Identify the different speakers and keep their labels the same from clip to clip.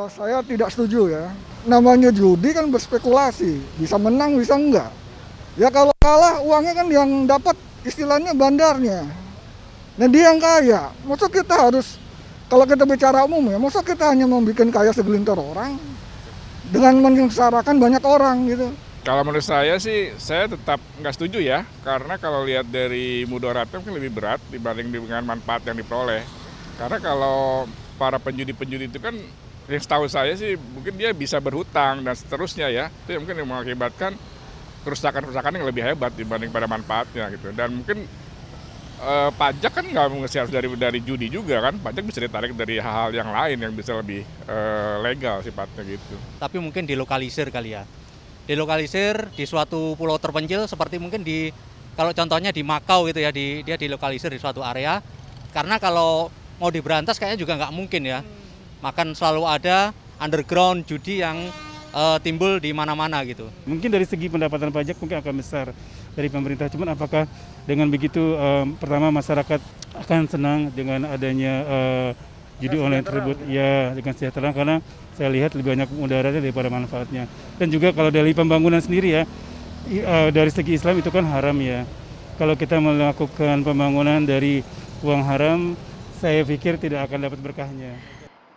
Speaker 1: Saya tidak setuju ya. Namanya judi kan berspekulasi, bisa menang bisa enggak. Ya kalau kalah uangnya kan yang dapat istilahnya bandarnya. Nah dia yang kaya. Maksud kita harus, kalau kita bicara umum ya, maksud kita hanya membuat kaya segelintir orang dengan menyengsarakan banyak orang gitu.
Speaker 2: Kalau menurut saya sih, saya tetap nggak setuju ya. Karena kalau lihat dari mudaratnya mungkin lebih berat dibanding dengan manfaat yang diperoleh. Karena kalau para penjudi-penjudi itu kan, yang setahu saya sih mungkin dia bisa berhutang dan seterusnya ya. Itu yang mungkin yang mengakibatkan kerusakan-kerusakan yang lebih hebat dibanding pada manfaatnya gitu. Dan mungkin pajak kan nggak mesti harus dari judi juga kan. Pajak bisa ditarik dari hal-hal yang lain yang bisa lebih legal sifatnya gitu.
Speaker 3: Tapi mungkin dilokalisir kali ya. Dilokalisir di suatu pulau terpencil seperti mungkin di kalau contohnya di Makau gitu ya, dia dilokalisir di suatu area. Karena kalau mau diberantas kayaknya juga nggak mungkin ya. Makan selalu ada underground judi yang timbul di mana-mana gitu.
Speaker 4: Mungkin dari segi pendapatan pajak mungkin akan besar dari pemerintah. Cuman apakah dengan begitu pertama masyarakat akan senang dengan adanya judi online tersebut? Ya, dengan sejahtera, karena saya lihat lebih banyak mudaratnya daripada manfaatnya. Dan juga kalau dari pembangunan sendiri ya, dari segi Islam itu kan haram ya. Kalau kita melakukan pembangunan dari uang haram, saya pikir tidak akan dapat berkahnya.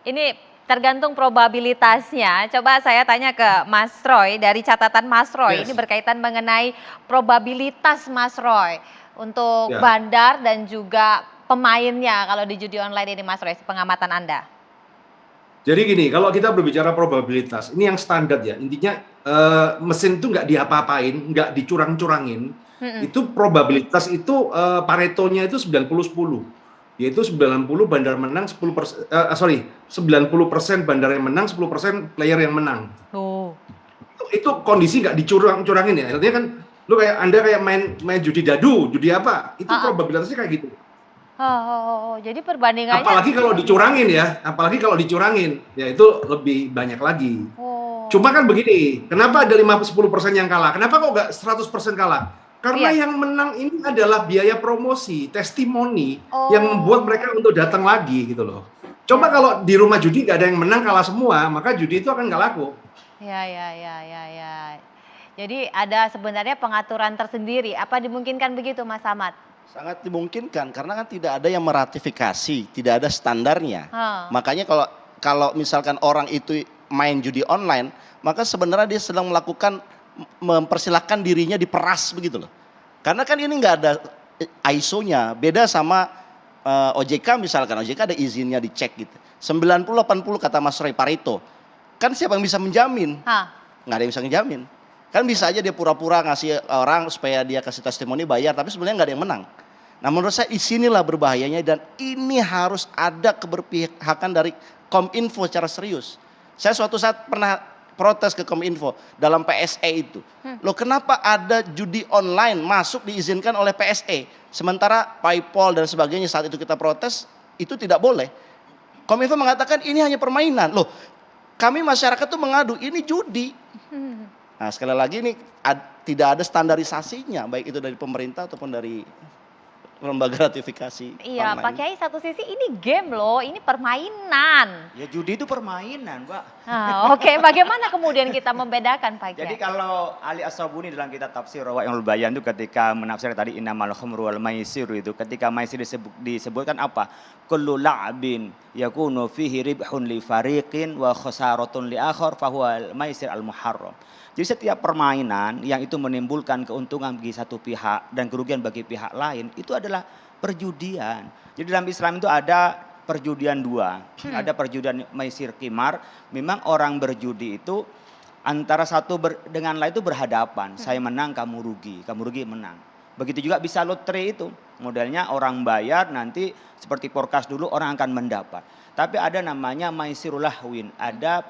Speaker 5: Ini tergantung probabilitasnya. Coba saya tanya ke Mas Roy, dari catatan Mas Roy, ini berkaitan mengenai probabilitas Mas Roy untuk bandar dan juga pemainnya kalau di judi online ini Mas Roy, pengamatan Anda.
Speaker 6: Jadi gini, kalau kita berbicara probabilitas, ini yang standar ya. Intinya mesin itu nggak diapa-apain, nggak dicurang-curangin. Itu probabilitas itu Paretonya itu 90-10. Yaitu 90 bandar menang, 90% bandar yang menang, 10% player yang menang.
Speaker 5: Oh.
Speaker 6: Itu kondisi nggak dicurang-curangin ya. Artinya kan Anda kayak main judi dadu, judi apa? Itu probabilitasnya kayak gitu.
Speaker 5: Jadi perbandingannya
Speaker 6: Apalagi kalau dicurangin, ya itu lebih banyak lagi. Cuma kan begini, kenapa ada 5-10% yang kalah? Kenapa kok nggak 100% kalah? Karena yang menang ini adalah biaya promosi, testimoni yang membuat mereka untuk datang lagi gitu loh. Coba kalau di rumah judi nggak ada yang menang, kalah semua, maka judi itu akan nggak laku.
Speaker 5: Ya. Jadi ada sebenarnya pengaturan tersendiri. Apa dimungkinkan begitu Mas Ahmad?
Speaker 7: Sangat dimungkinkan karena kan tidak ada yang meratifikasi, tidak ada standarnya. Makanya kalau misalkan orang itu main judi online, maka sebenarnya dia sedang mempersilahkan dirinya diperas begitu loh. Karena kan ini nggak ada ISO-nya, beda sama OJK misalkan. OJK ada izinnya dicek gitu. 90-80 kata Mas Roy Pareto. Kan siapa yang bisa menjamin? Nggak ada yang bisa menjamin. Kan bisa aja dia pura-pura ngasih orang supaya dia kasih testimoni bayar, tapi sebenarnya nggak ada yang menang. Nah menurut saya disinilah berbahayanya, dan ini harus ada keberpihakan dari Kominfo secara serius. Saya suatu saat pernah protes ke Kominfo dalam PSE itu. Loh kenapa ada judi online masuk diizinkan oleh PSE, sementara PayPal dan sebagainya saat itu kita protes itu tidak boleh. Kominfo mengatakan ini hanya permainan. Loh kami masyarakat tuh mengadu ini judi. Nah sekali lagi ini tidak ada standarisasinya, baik itu dari pemerintah ataupun dari lembaga ratifikasi.
Speaker 5: Iya Pak Kiai, satu sisi ini game loh, ini permainan.
Speaker 8: Ya judi itu permainan Pak.
Speaker 5: Oke, bagaimana kemudian kita membedakan Pak Kiai?
Speaker 8: Jadi kalau Ali As-Sabuni dalam kitab tafsir Rawaiyul Bayan itu ketika menafsir tadi innamal khamru wal maisir itu, ketika maisir disebutkan apa? Kullu la'bin yakunu fihi ribhun li fariqin wa khasaratun li akhar fahuwa maisir al-muharram. Jadi setiap permainan yang itu menimbulkan keuntungan bagi satu pihak dan kerugian bagi pihak lain, itu adalah perjudian. Jadi dalam Islam itu ada perjudian dua. Ada perjudian maisir qimar, memang orang berjudi itu antara satu dengan lain itu berhadapan. Saya menang, kamu rugi menang. Begitu juga bisa lotre itu. Modelnya orang bayar, nanti seperti forecast dulu orang akan mendapat. Tapi ada namanya maisirul lahwin, ada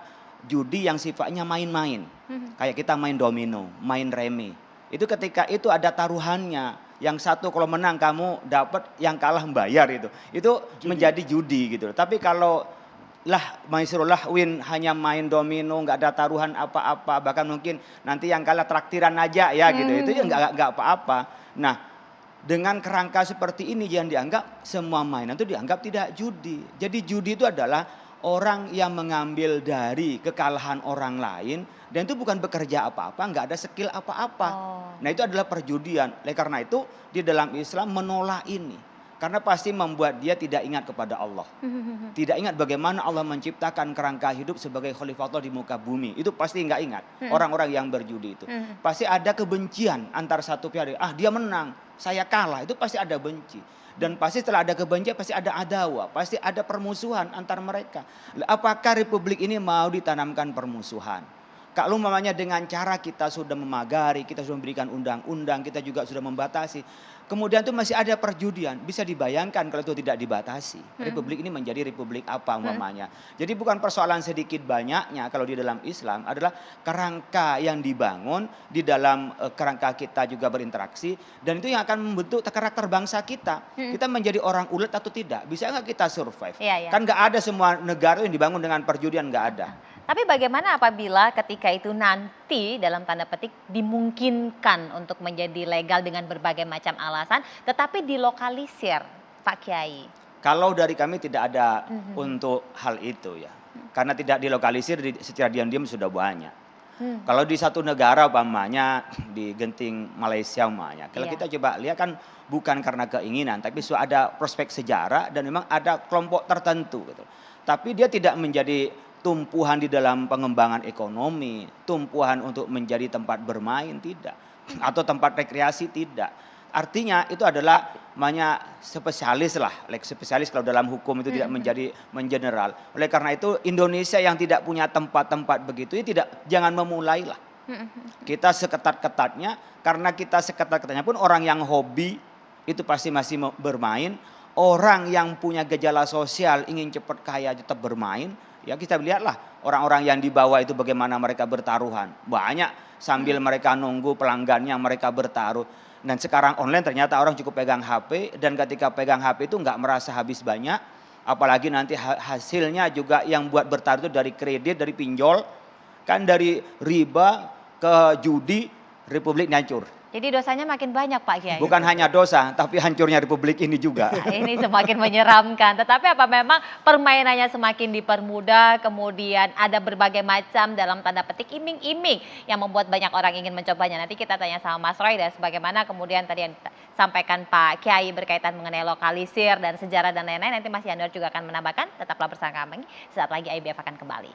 Speaker 8: judi yang sifatnya main-main. Kayak kita main domino, main remi. Itu ketika itu ada taruhannya. Yang satu kalau menang kamu dapat, yang kalah membayar itu. Itu judi. Menjadi judi gitu. Tapi kalau maisirul lahwin hanya main domino, nggak ada taruhan apa-apa, bahkan mungkin nanti yang kalah traktiran aja ya gitu. Itu ya nggak apa-apa. Nah, dengan kerangka seperti ini yang dianggap semua mainan itu dianggap tidak judi. Jadi judi itu adalah orang yang mengambil dari kekalahan orang lain dan itu bukan bekerja apa-apa, nggak ada skill apa-apa. Nah itu adalah perjudian. Oleh karena itu di dalam Islam menolak ini. Karena pasti membuat dia tidak ingat kepada Allah. Tidak ingat bagaimana Allah menciptakan kerangka hidup sebagai khalifah di muka bumi. Itu pasti nggak ingat. Orang-orang yang berjudi itu. Pasti ada kebencian antara satu pihak. Dia menang, saya kalah. Itu pasti ada benci. Dan pasti setelah ada kebencian pasti ada adawa. Pasti ada permusuhan antar mereka. Apakah republik ini mau ditanamkan permusuhan? Kalau umpamanya dengan cara kita sudah memagari, kita sudah memberikan undang-undang, kita juga sudah membatasi. Kemudian itu masih ada perjudian. Bisa dibayangkan kalau itu tidak dibatasi. Republik ini menjadi republik apa umpamanya. Jadi bukan persoalan sedikit banyaknya kalau di dalam Islam adalah kerangka yang dibangun di dalam kerangka kita juga berinteraksi. Dan itu yang akan membentuk karakter bangsa kita. Kita menjadi orang ulet atau tidak. Bisa nggak kita survive? Kan nggak ada semua negara yang dibangun dengan perjudian, nggak ada.
Speaker 5: Tapi bagaimana apabila ketika itu nanti dalam tanda petik dimungkinkan untuk menjadi legal dengan berbagai macam alasan, tetapi dilokalisir, Pak Kiai?
Speaker 8: Kalau dari kami tidak ada untuk hal itu ya. Karena tidak dilokalisir secara diam-diam sudah banyak. Kalau di satu negara umpamanya di Genting Malaysia umpamanya. Kalau kita coba lihat kan bukan karena keinginan, tapi sudah ada prospek sejarah dan memang ada kelompok tertentu gitu. Tapi dia tidak menjadi tumpuhan di dalam pengembangan ekonomi, tumpuhan untuk menjadi tempat bermain tidak, atau tempat rekreasi tidak. Artinya itu adalah namanya spesialis lah, spesialis kalau dalam hukum itu tidak menjadi mengeneral. Oleh karena itu Indonesia yang tidak punya tempat-tempat begitu, jangan memulai lah. Kita seketat-ketatnya, karena kita seketat-ketatnya pun orang yang hobi itu pasti masih bermain. Orang yang punya gejala sosial ingin cepat kaya tetap bermain. Ya kita lihatlah orang-orang yang di bawah itu bagaimana mereka bertaruhan. Banyak sambil mereka nunggu pelanggannya mereka bertaruh. Dan sekarang online ternyata orang cukup pegang HP. Dan ketika pegang HP itu nggak merasa habis banyak. Apalagi nanti hasilnya juga yang buat bertaruh itu dari kredit, dari pinjol. Kan dari riba ke judi, republik hancur.
Speaker 5: Jadi dosanya makin banyak Pak Kiai.
Speaker 8: Bukan hanya dosa, tapi hancurnya republik ini juga.
Speaker 5: Nah, ini semakin menyeramkan. Tetapi apa memang permainannya semakin dipermudah, kemudian ada berbagai macam dalam tanda petik iming-iming yang membuat banyak orang ingin mencobanya. Nanti kita tanya sama Mas Roy dan sebagaimana kemudian tadi yang disampaikan Pak Kiai berkaitan mengenai lokalisir dan sejarah dan lain-lain. Nanti Mas Yanur juga akan menambahkan. Tetaplah bersama kami. Saat lagi IBF akan kembali.